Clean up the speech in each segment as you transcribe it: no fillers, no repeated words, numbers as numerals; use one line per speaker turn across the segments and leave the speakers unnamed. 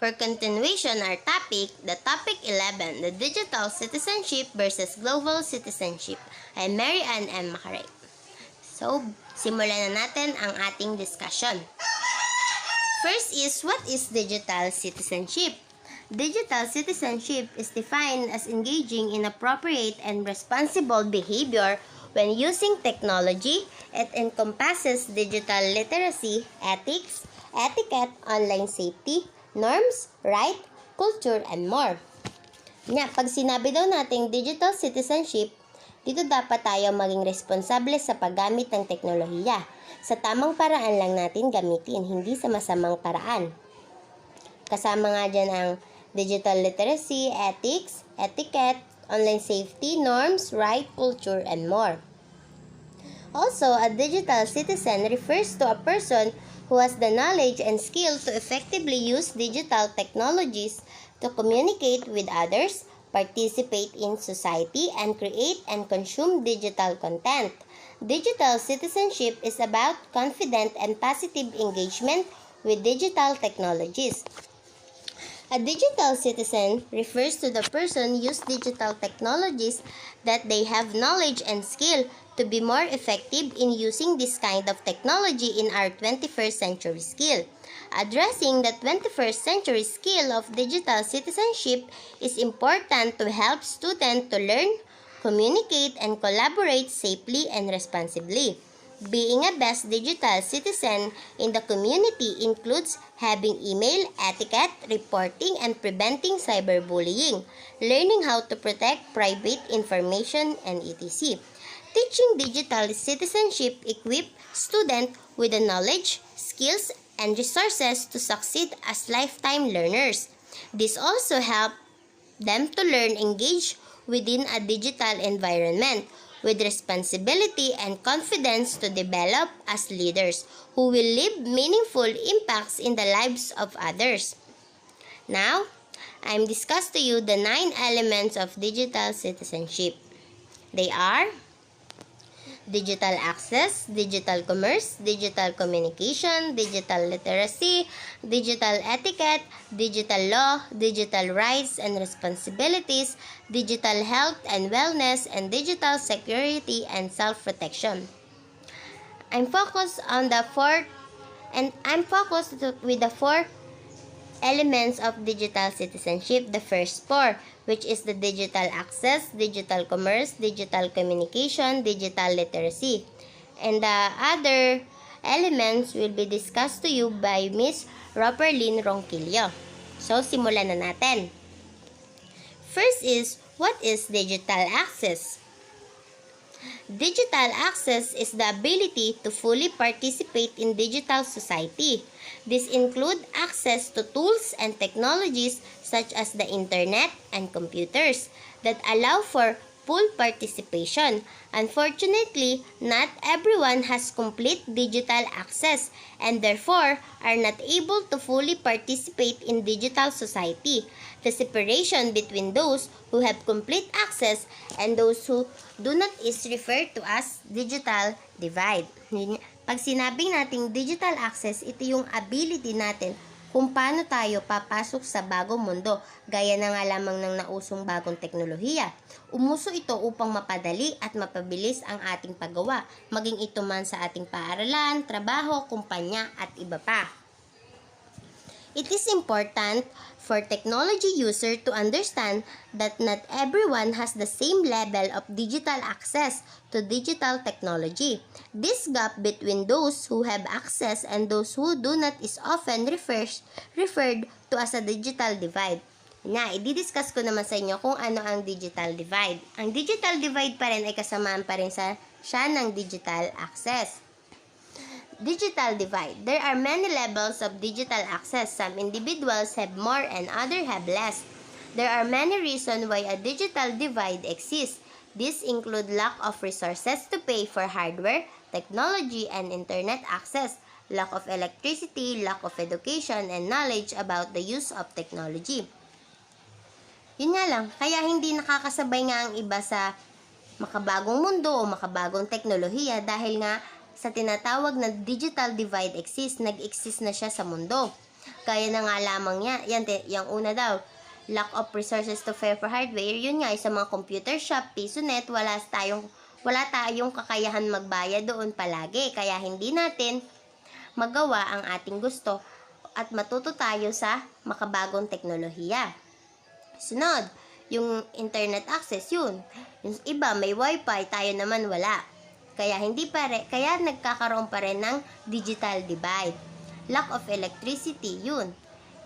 For continuation our topic, the topic 11, the digital citizenship versus global citizenship. I'm Mary Ann M. Macaray. So, simulan na natin ang ating discussion. First is, what is digital citizenship? Digital citizenship is defined as engaging in appropriate and responsible behavior when using technology. It encompasses digital literacy, ethics, etiquette, online safety, norms, right, culture, and more. Pag sinabi daw nating digital citizenship, dito dapat tayo maging responsable sa paggamit ng teknolohiya. Sa tamang paraan lang natin gamitin, hindi sa masamang paraan. Kasama nga dyan ang digital literacy, ethics, etiquette, online safety, norms, right, culture, and more. Also, a digital citizen refers to a person who has the knowledge and skill to effectively use digital technologies to communicate with others, participate in society, and create and consume digital content. Digital citizenship is about confident and positive engagement with digital technologies. A digital citizen refers to the person who uses digital technologies that they have knowledge and skill to be more effective in using this kind of technology in our 21st century skill. Addressing the 21st century skill of digital citizenship is important to help students to learn, communicate, and collaborate safely and responsibly. Being a best digital citizen in the community includes having email etiquette, reporting, and preventing cyberbullying, learning how to protect private information, and etc. Teaching digital citizenship equips students with the knowledge, skills, and resources to succeed as lifetime learners. This also helps them to learn engage within a digital environment with responsibility and confidence to develop as leaders who will leave meaningful impacts in the lives of others. Now, I'm discuss to you the 9 elements of digital citizenship. They are digital access, digital commerce, digital communication, digital literacy, digital etiquette, digital law, digital rights and responsibilities, digital health and wellness, and digital security and self-protection. I'm focused with the 4 elements of digital citizenship. The first 4, which is the digital access, digital commerce, digital communication, digital literacy. And the other elements will be discussed to you by Miss Roperlyn Ronquillo. So, simulan na natin. First is, what is digital access? Digital access is the ability to fully participate in digital society. This includes access to tools and technologies such as the internet and computers that allow for full participation. Unfortunately, not everyone has complete digital access and therefore are not able to fully participate in digital society. The separation between those who have complete access and those who do not is referred to as digital divide. Pag sinabing nating digital access, ito yung ability natin kung paano tayo papasok sa bagong mundo, gaya na nga lamang ng nausong bagong teknolohiya. Umuso ito upang mapadali at mapabilis ang ating paggawa, maging ito man sa ating paaralan, trabaho, kumpanya at iba pa. It is important for technology user to understand that not everyone has the same level of digital access to digital technology. This gap between those who have access and those who do not is often referred to as a digital divide. I-discuss ko naman sa inyo kung ano ang digital divide. Ang digital divide pa rin ay kasamaan pa rin siya ng digital access. Digital divide. There are many levels of digital access. Some individuals have more and others have less. There are many reasons why a digital divide exists. These include lack of resources to pay for hardware, technology, and internet access, lack of electricity, lack of education, and knowledge about the use of technology. Yun nga lang, kaya hindi nakakasabay nga ang iba sa makabagong mundo o makabagong teknolohiya dahil nga sa tinatawag na digital divide exists, nag-exist na siya sa mundo. Gaya na nga lamang yung una daw, lack of resources to pay for hardware. Yun nga, sa mga computer shop, PisoNet, wala tayong kakayahan magbayad doon palagi. Kaya hindi natin magawa ang ating gusto at matuto tayo sa makabagong teknolohiya. Sunod, yung internet access, yun. Yung iba may wifi, tayo naman wala. Kaya nagkakaroon pa rin ng digital divide. Lack of electricity, yun.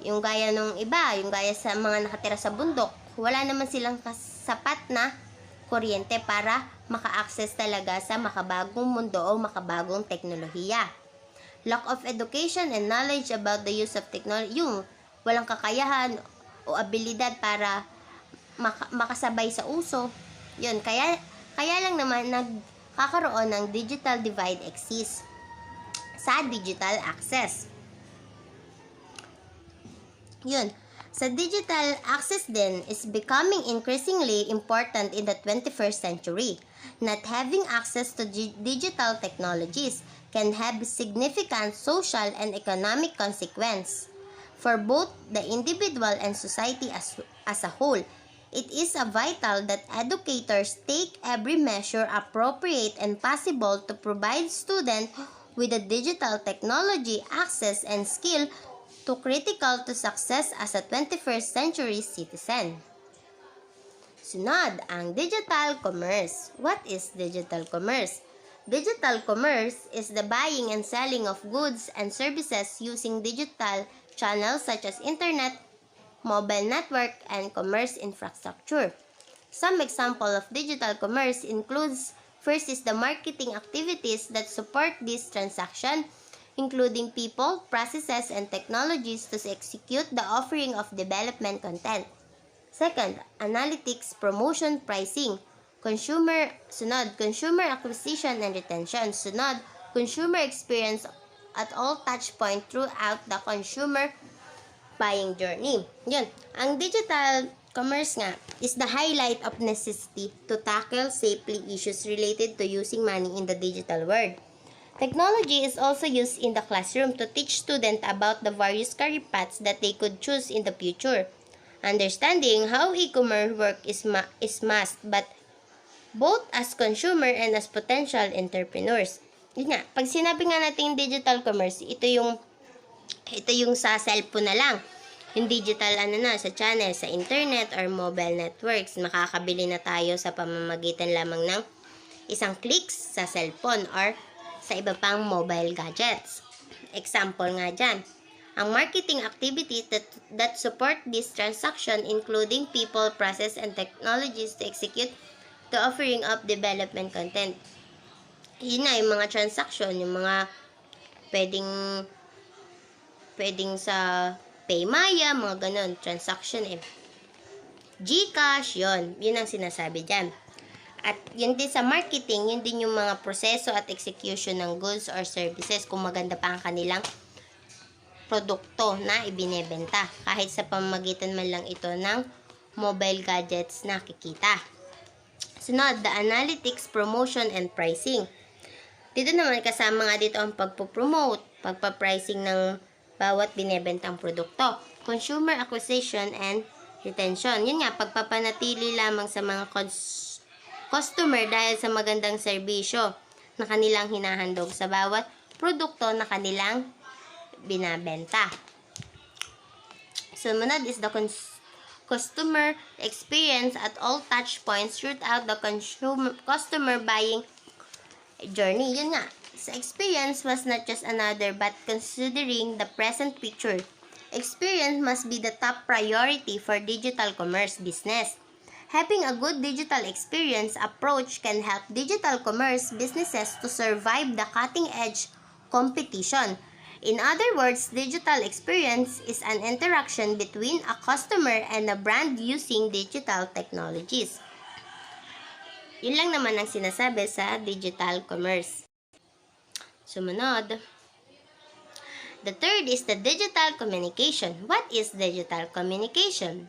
Yung gaya nung iba, yung gaya sa mga nakatira sa bundok, wala naman silang sapat na kuryente para maka-access talaga sa makabagong mundo o makabagong teknolohiya. Lack of education and knowledge about the use of technology, yung walang kakayahan o abilidad para makasabay sa uso. Yun, kaya lang naman nagkakaroon ng digital divide exists sa digital access. Yun, sa digital access din is becoming increasingly important in the 21st century. Not having access to digital technologies can have significant social and economic consequences for both the individual and society as a whole. It is vital that educators take every measure appropriate and possible to provide students with the digital technology access and skill to critical to success as a 21st century citizen. Sunod, ang digital commerce. What is digital commerce? Digital commerce is the buying and selling of goods and services using digital channels such as internet, mobile network, and commerce infrastructure. Some example of digital commerce includes, first is the marketing activities that support this transaction, including people, processes, and technologies to execute the offering of development content. Second, analytics, promotion, pricing. Consumer acquisition and retention. Sunod, consumer experience at all touch point throughout the consumer buying journey. Yun, ang digital commerce nga is the highlight of necessity to tackle safely issues related to using money in the digital world. Technology is also used in the classroom to teach students about the various career paths that they could choose in the future. Understanding how e-commerce works is must, but both as consumer and as potential entrepreneurs. Yun nga, pag sinabi nga natin digital commerce, ito yung sa cellphone na lang. Yung digital sa channel, sa internet or mobile networks. Makakabili na tayo sa pamamagitan lamang ng isang clicks sa cellphone or sa iba pang mobile gadgets. Example nga dyan, ang marketing activities that support this transaction including people, process, and technologies to execute the offering of development content. Yun na, yung mga transaction, yung mga pwedeng sa Paymaya, mga ganun, transaction GCash, yun ang sinasabi dyan. At yun din sa marketing, yun din yung mga proseso at execution ng goods or services kung maganda pa ang kanilang produkto na ibinebenta. Kahit sa pamamagitan man lang ito ng mobile gadgets na kikita. Sunod, the analytics, promotion, and pricing. Dito naman kasama nga dito ang pagpo-promote, pagpa-pricing ng bawat binebentang produkto. Consumer acquisition and retention. Yun nga, pagpapanatili lamang sa mga customer dahil sa magandang serbisyo na kanilang hinahandog sa bawat produkto na kanilang binabenta. Sumunod is the customer experience at all touch points throughout the customer buying journey. Yun nga, sa experience was not just another but considering the present picture. Experience must be the top priority for digital commerce business. Having a good digital experience approach can help digital commerce businesses to survive the cutting-edge competition. In other words, digital experience is an interaction between a customer and a brand using digital technologies. Yun lang naman ang sinasabi sa digital commerce. Sumunod. The third is the digital communication. What is digital communication?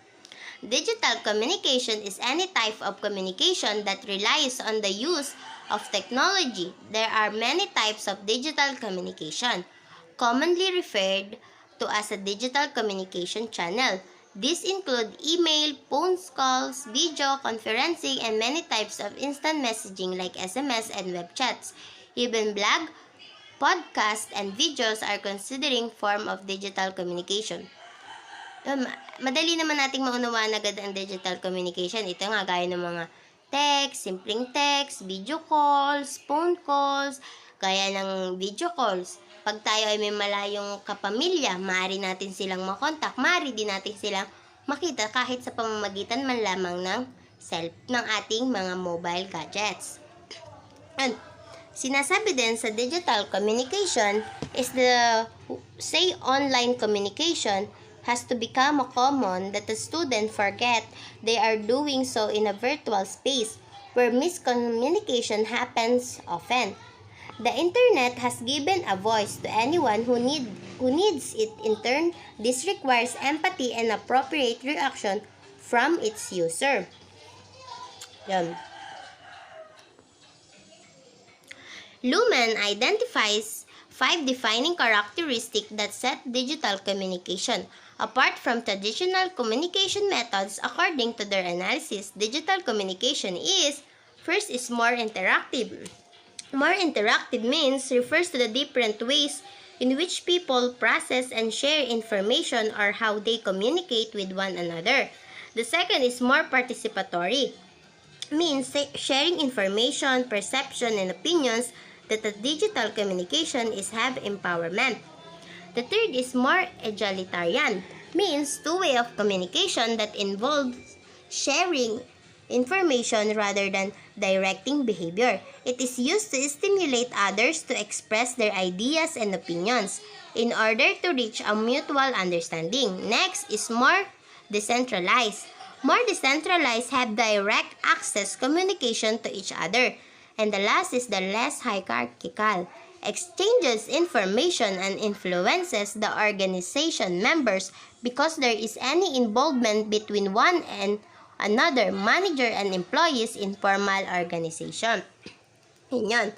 Digital communication is any type of communication that relies on the use of technology. There are many types of digital communication, commonly referred to as a digital communication channel. These include email, phone calls, video conferencing, and many types of instant messaging like SMS and web chats. Even blog, podcast, and videos are considering form of digital communication. Madali naman nating maunawaan agad ang digital communication. Ito nga, gaya ng mga text, simpleng text, video calls, phone calls, gaya ng video calls. Pag tayo ay may malayong kapamilya, maaari natin silang makontak, maaari din natin silang makita kahit sa pamamagitan man lamang ng ating mga mobile gadgets. And sinasabi din sa digital communication is online communication has to become common that the student forget they are doing so in a virtual space where miscommunication happens often. The internet has given a voice to anyone who needs it. In turn, this requires empathy and appropriate reaction from its user. Yan. Luhmann identifies 5 defining characteristics that set digital communication. Apart from traditional communication methods, according to their analysis, digital communication first is more interactive. More interactive refers to the different ways in which people process and share information or how they communicate with one another. The second is more participatory, means sharing information, perception, and opinions that the digital communication have empowerment. The third is more egalitarian, means two-way of communication that involves sharing information rather than directing behavior. It is used to stimulate others to express their ideas and opinions in order to reach a mutual understanding. Next is more decentralized. More decentralized have direct access communication to each other. And the last is the less hierarchical. Exchanges information and influences the organization members because there is any involvement between one and another, manager and employees in formal organization. Yan.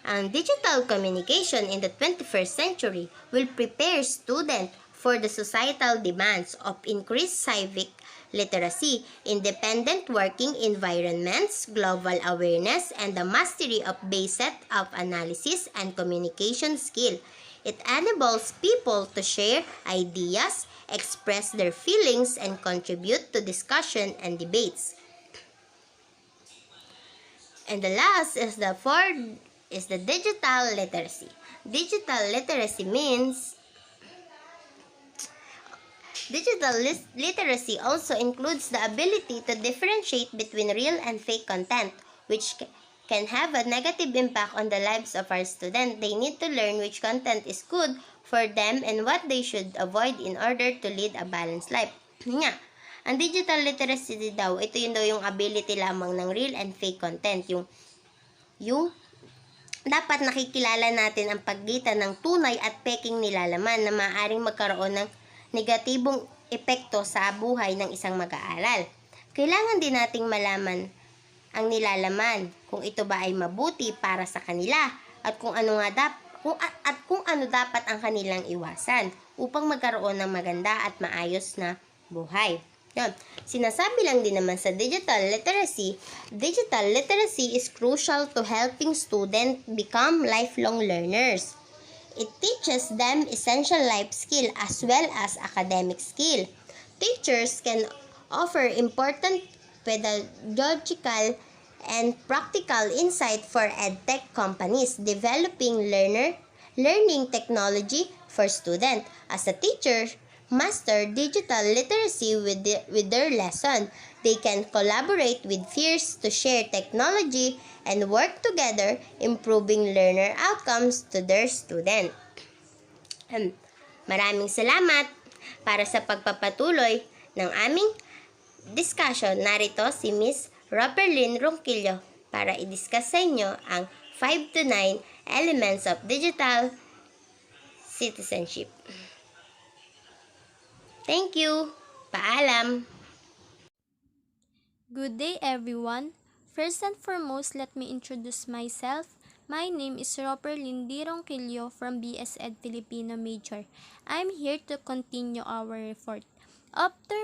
Ang digital communication in the 21st century will prepare students for the societal demands of increased civic literacy, independent working environments, global awareness, and the mastery of basic of analysis and communication skill. It enables people to share ideas, express their feelings, and contribute to discussion and debates. And the last is the fourth is the digital literacy. Digital literacy literacy also includes the ability to differentiate between real and fake content, which can have a negative impact on the lives of our students. They need to learn which content is good for them and what they should avoid in order to lead a balanced life. Nga, ang digital literacy daw, ito yun daw yung ability lamang ng real and fake content. Yung dapat nakikilala natin ang pagitan ng tunay at peking nilalaman na maaaring magkaroon ng negatibong epekto sa buhay ng isang mag-aaral. Kailangan din nating malaman ang nilalaman, kung ito ba ay mabuti para sa kanila at kung ano dapat ang kanilang iwasan upang magkaroon ng maganda at maayos na buhay. Yun. Sinasabi lang din naman sa digital literacy is crucial to helping students become lifelong learners. It teaches them essential life skill as well as academic skill. Teachers can offer important pedagogical and practical insight for edtech companies developing learning technology for students. As a teacher, master digital literacy with their lesson. They can collaborate with peers to share technology and work together, improving learner outcomes to their student. Maraming salamat para sa pagpapatuloy ng aming discussion. Narito si Miss Roperlyn Ronquillo para i-discuss sa inyo ang 5 to 9 elements of digital citizenship. Thank you. Paalam.
Good day, everyone. First and foremost, let me introduce myself. My name is Roper Lindy Ronquillo from BS Ed Filipino Major. I'm here to continue our report. After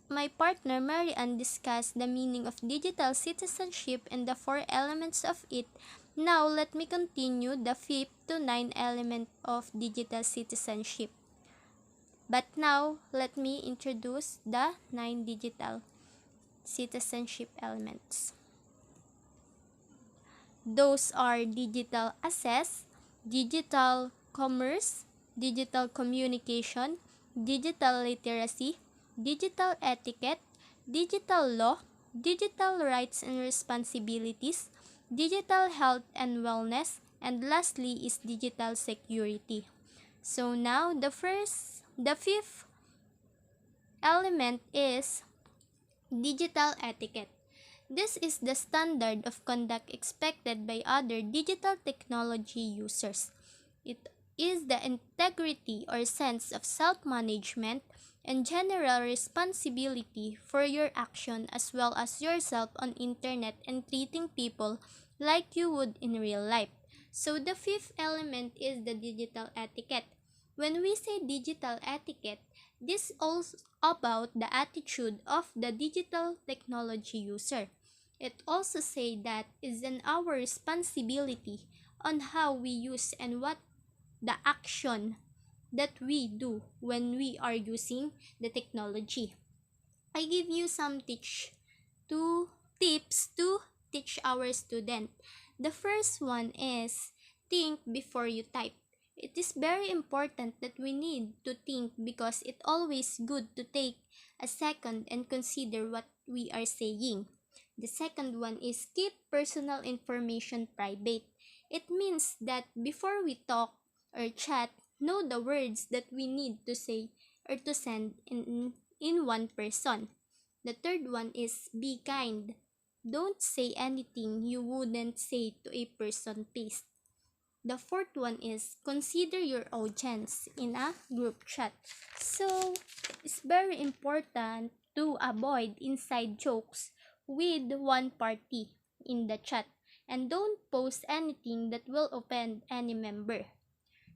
my partner Mary Ann discussed the meaning of digital citizenship and the four elements of it, now let me continue the fifth to ninth element of digital citizenship. But now, let me introduce the 9 digital citizenship elements. Those are digital access, digital commerce, digital communication, digital literacy, digital etiquette, digital law, digital rights and responsibilities, digital health and wellness, and lastly is digital security. So now the fifth element is digital etiquette. This is the standard of conduct expected by other digital technology users. It is the integrity or sense of self-management and general responsibility for your action as well as yourself on internet and treating people like you would in real life. So the fifth element is the digital etiquette. When we say digital etiquette, this is also about the attitude of the digital technology user. It also says that is in our responsibility on how we use and what the action that we do when we are using the technology. I give you some tips to teach our student. The first one is think before you type. It is very important that we need to think because it's always good to take a second and consider what we are saying. The second one is keep personal information private. It means that before we talk or chat, know the words that we need to say or to send in one person. The third one is be kind. Don't say anything you wouldn't say to a person face. The fourth one is consider your audience in a group chat. So, it's very important to avoid inside jokes with one party in the chat and don't post anything that will offend any member.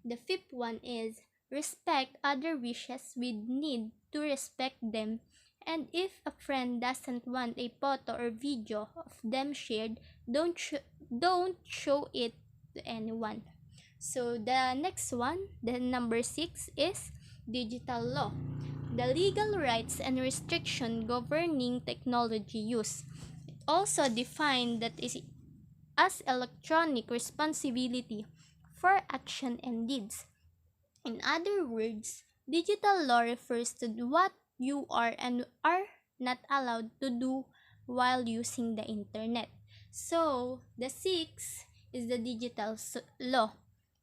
The fifth one is respect other wishes. We need to respect them, and if a friend doesn't want a photo or video of them shared, don't show it to anyone. So the next one, the number 6 is digital law. The legal rights and restriction governing technology use. It also defined that is as electronic responsibility for action and deeds. In other words, digital law refers to what you are and are not allowed to do while using the internet. So, the sixth is the digital law.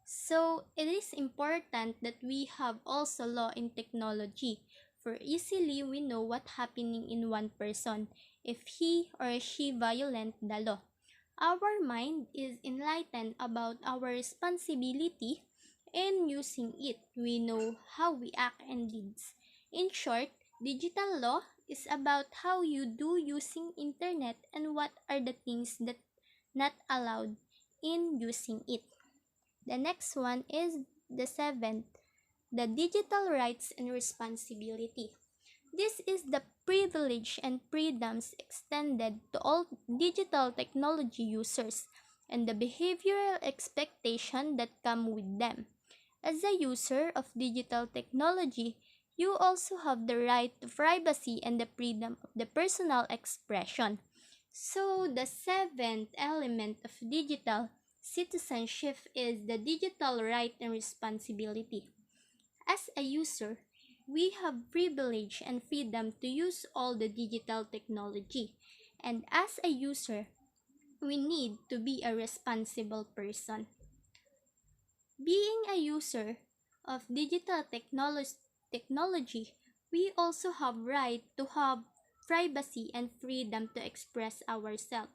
So, it is important that we have also law in technology, for easily we know what happening in one person if he or she violate the law. Our mind is enlightened about our responsibility in using it. We know how we act and deeds. In short, digital law is about how you do using internet and what are the things that not allowed in using it. The next one is the seventh, the digital rights and responsibility. This is the privilege and freedoms extended to all digital technology users and the behavioral expectation that come with them. As a user of digital technology, you also have the right to privacy and the freedom of the personal expression. So, the seventh element of digital citizenship is the digital right and responsibility. As a user, we have privilege and freedom to use all the digital technology. And as a user, we need to be a responsible person. Being a user of digital technology, we also have right to have privacy and freedom to express ourselves.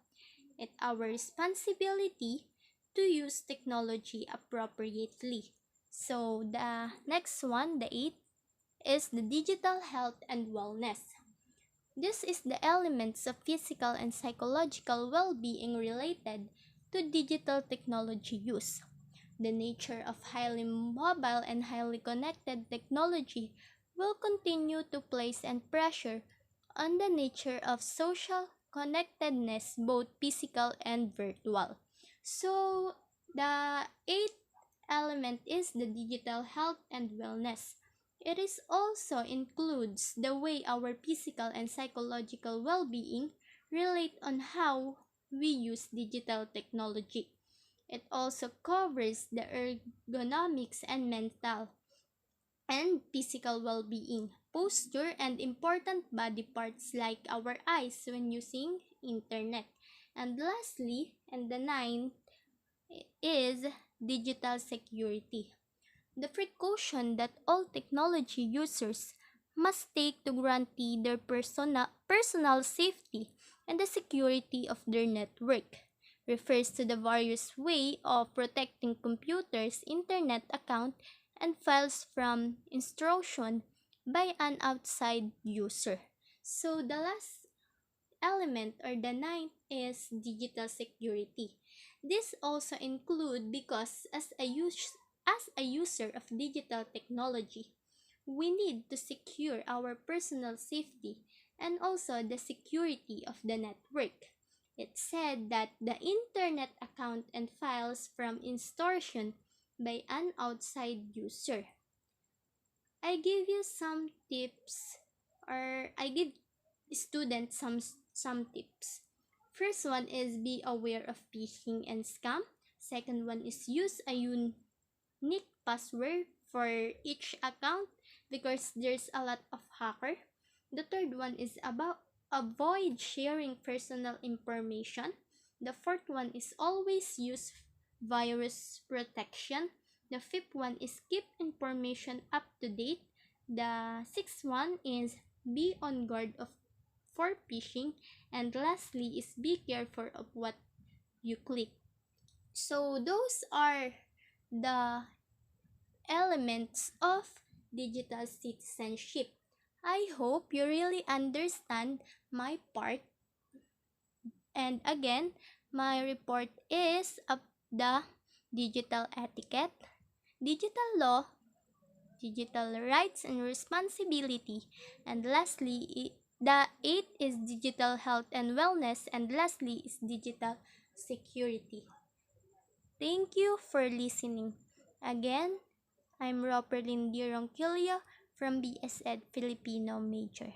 It's our responsibility to use technology appropriately. So the next one, the eighth, is the digital health and wellness. This is the elements of physical and psychological well-being related to digital technology use. The nature of highly mobile and highly connected technology will continue to place and pressure on the nature of social connectedness, both physical and virtual. So, the eighth element is the digital health and wellness. It is also includes the way our physical and psychological well-being relate on how we use digital technology. It also covers the ergonomics and mental and physical well-being, posture, and important body parts like our eyes when using internet. And lastly, and the ninth is digital security. The precaution that all technology users must take to guarantee their personal safety and the security of their network refers to the various way of protecting computers, internet account, and files from intrusion by an outside user. So the last element or the ninth is digital security. This also include because as a user of digital technology, we need to secure our personal safety and also the security of the network. It said that the internet account and files from extortion by an outside user. I give you some tips or I give students some tips. First one is be aware of phishing and scam. Second one is use a unique password for each account because there's a lot of hacker. The third one is about avoid sharing personal information. The fourth one is always use virus protection. The fifth one is keep information up to date. The sixth one is be on guard of for phishing, and lastly is be careful of what you click. So those are the elements of digital citizenship. I hope you really understand my part. And again, my report is of the digital etiquette, digital law, digital rights and responsibility, and lastly, the eighth is digital health and wellness, and lastly is digital security. Thank you for listening. Again, I'm Roperlyn D. Ronquillo from BSED Filipino major.